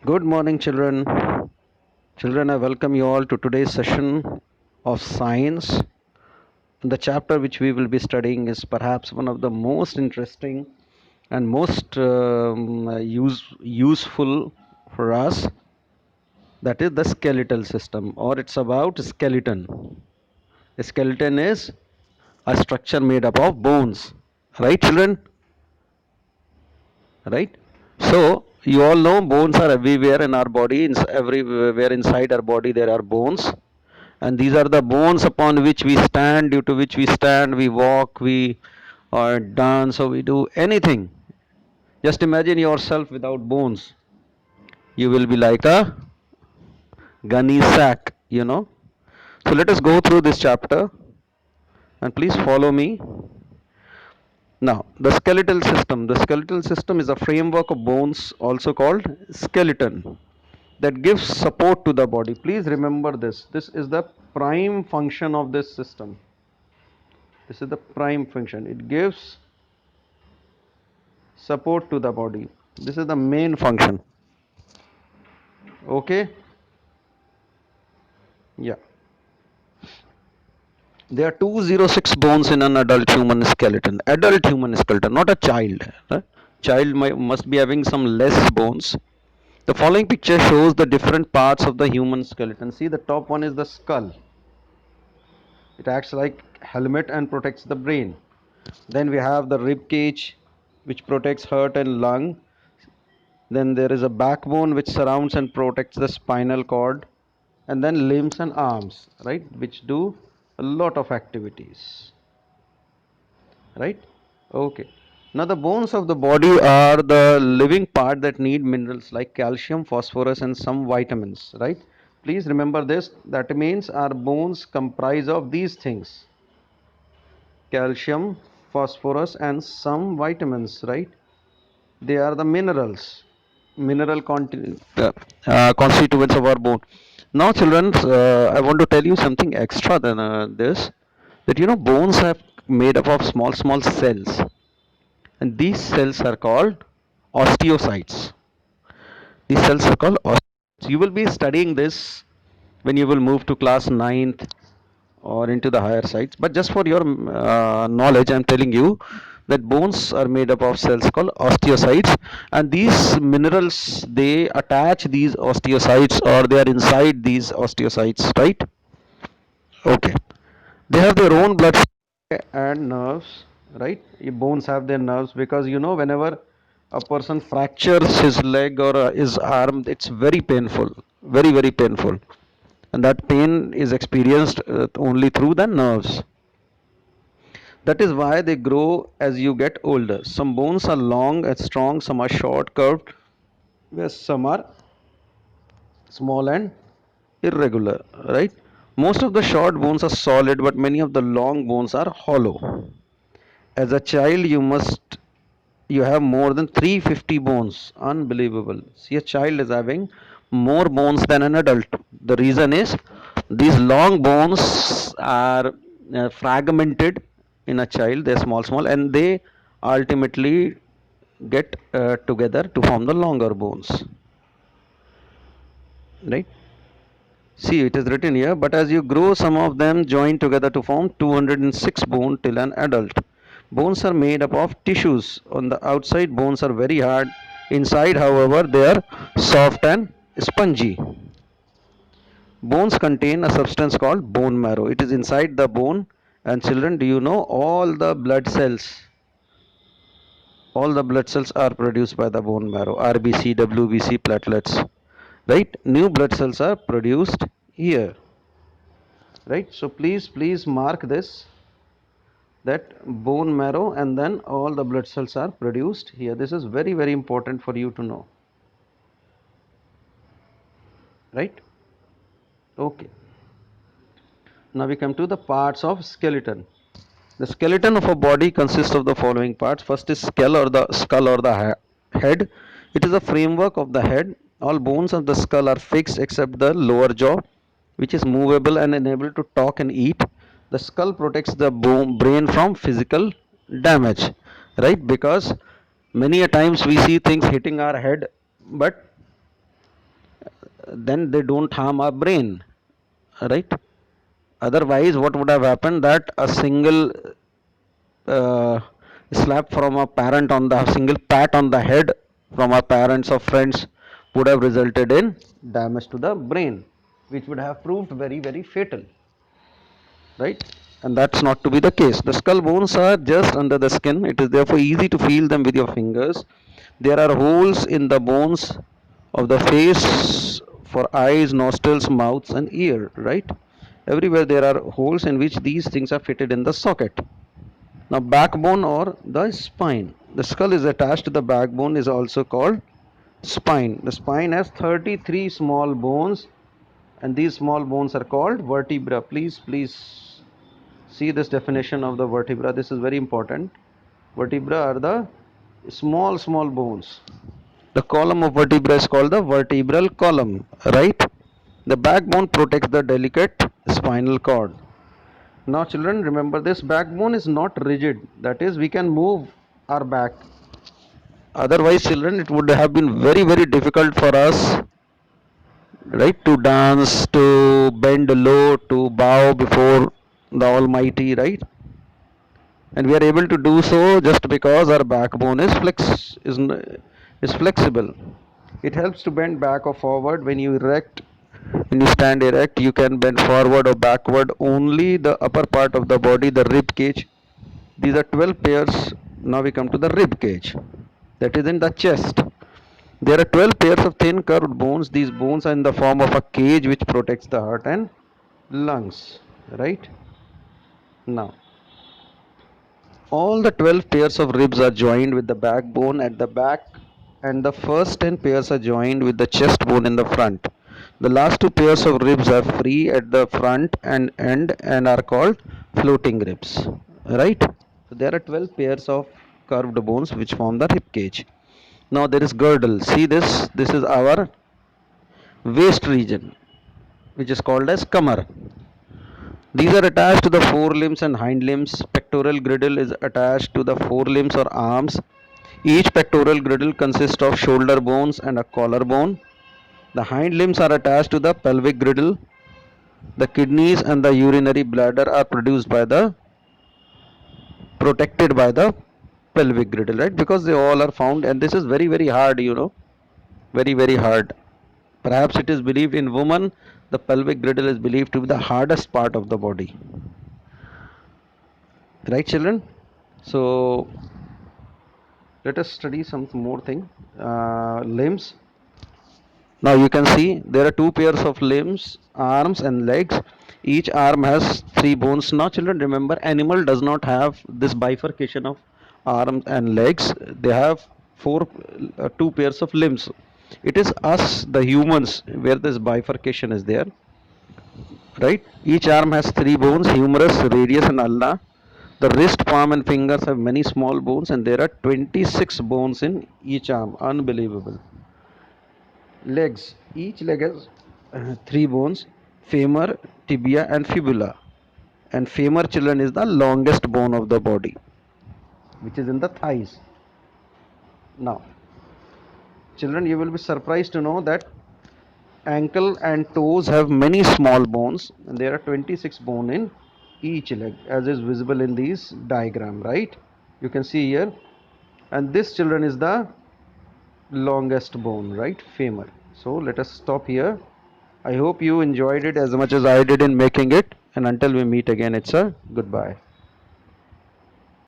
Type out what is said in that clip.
Good morning, children. Children, I welcome you all to today's session of science. The chapter which we will be studying is perhaps one of the most interesting and most useful for us. That is the skeletal system, or it's about skeleton. A skeleton is a structure made up of bones, right, children? Right? So you all know bones are everywhere in our body. Everywhere inside our body there are bones, and these are the bones upon which we stand. Due to which we stand, we walk, we or dance, or we do anything. Just imagine yourself without bones. You will be like a gunny sack, you know. So let us go through this chapter, and please follow me. Now, the skeletal system. The skeletal system is a framework of bones, also called skeleton, that gives support to the body. Please remember this. This is the prime function of this system. This is the prime function. It gives support to the body. This is the main function. Okay? Yeah. There are 206 bones in an adult human skeleton. Adult human skeleton, not a child. Child must be having some less bones. The following picture shows the different parts of the human skeleton. See, the top one is the skull. It acts like helmet and protects the brain. Then we have the rib cage, which protects heart and lung. Then there is a backbone which surrounds and protects the spinal cord. And then limbs and arms, right, which do a lot of activities. Right? Okay. Now the bones of the body are the living part that need minerals like calcium, phosphorus, and some vitamins. Right? Please remember this. That means our bones comprise of these things: calcium, phosphorus, and some vitamins. Right? They are the minerals, constituents of our bone. Now, children, I want to tell you something extra than this. That bones have made up of small cells, and these cells are called osteocytes. These cells are called osteocytes. You will be studying this when you will move to class ninth or into the higher sites. But just for your knowledge, I'm telling you that bones are made up of cells called osteocytes, and these minerals, they attach these osteocytes, or they are inside these osteocytes, right? Okay. They have their own blood and nerves, right? Bones have their nerves because whenever a person fractures his leg or his arm, it's very painful, very painful, and that pain is experienced only through the nerves. That is why they grow as you get older. Some bones are long and strong, some are short, curved, where some are small and irregular, right? Most of the short bones are solid, but many of the long bones are hollow. As a child, you have more than 350 bones. Unbelievable. See, a child is having more bones than an adult. The reason is these long bones are fragmented in a child. They're small, and they ultimately get together to form the longer bones. Right? See, it is written here, but as you grow, some of them join together to form 206 bone till an adult. Bones are made up of tissues. On the outside, bones are very hard. Inside, however, they are soft and spongy. Bones contain a substance called bone marrow. It is inside the bone. And children, do you know all the blood cells? All the blood cells are produced by the bone marrow. RBC, WBC, platelets. Right? New blood cells are produced here. Right? So please mark this, that bone marrow, and then all the blood cells are produced here. This is very important for you to know. Right? Okay. Now we come to the parts of skeleton. The skeleton of a body consists of the following parts. First is skull or the head. It is a framework of the head. All bones of the skull are fixed except the lower jaw, which is movable and unable to talk and eat. The skull protects the brain from physical damage, right? Because many a times we see things hitting our head, but then they don't harm our brain, right? Otherwise, what would have happened that a single uh, slap from a parent on the single pat on the head from our parents or friends would have resulted in damage to the brain, which would have proved very, very fatal, right? And that's not to be the case. The skull bones are just under the skin. It is therefore easy to feel them with your fingers. There are holes in the bones of the face for eyes, nostrils, mouths, and ear, right? Everywhere there are holes in which these things are fitted in the socket. Now, backbone or the spine. The skull is attached to the backbone is also called spine. The spine has 33 small bones, and these small bones are called vertebra. Please see this definition of the vertebra. This is very important. Vertebra are the small bones. The column of vertebra is called the vertebral column, right? The backbone protects the delicate spinal cord. Now, children, remember this backbone is not rigid. That is, we can move our back. Otherwise, children, it would have been very, very difficult for us, right, to dance, to bend low, to bow before the Almighty, right? And we are able to do so just because our backbone is flexible. It helps to bend back or forward when you stand erect. You can bend forward or backward only the upper part of the body, the rib cage. These are 12 pairs. Now we come to the rib cage, that is in the chest. There are 12 pairs of thin curved bones. These bones are in the form of a cage which protects the heart and lungs, right? Now all the 12 pairs of ribs are joined with the backbone at the back, and the first 10 pairs are joined with the chest bone in the front. The last two pairs of ribs are free at the front and end and are called floating ribs. Right? So there are 12 pairs of curved bones which form the rib cage. Now there is girdle. See this? This is our waist region, which is called as kamar. These are attached to the forelimbs and hind limbs. Pectoral girdle is attached to the forelimbs or arms. Each pectoral girdle consists of shoulder bones and a collarbone. The hind limbs are attached to the pelvic girdle. The kidneys and the urinary bladder are produced by the protected by the pelvic girdle, right? Because they all are found, and this is very, very hard, very, very hard. Perhaps it is believed in women the pelvic girdle is believed to be the hardest part of the body, right, children? So let us study some more thing. Limbs. Now you can see there are two pairs of limbs, arms and legs. Each arm has three bones. Now children, remember, animal does not have this bifurcation of arms and legs. They have two pairs of limbs. It is us, the humans, where this bifurcation is there, right? Each arm has three bones: humerus, radius, and ulna. The wrist, palm, and fingers have many small bones, and there are 26 bones in each arm. Unbelievable. Legs. Each leg has three bones: femur, tibia, and fibula. And femur, children, is the longest bone of the body, which is in the thighs. Now, children, you will be surprised to know that ankle and toes have many small bones, and there are 26 bones in each leg, as is visible in this diagram, right? You can see here. And this, children, is the longest bone, right? Femur. So let us stop here. I hope you enjoyed it as much as I did in making it, and until we meet again, it's a goodbye.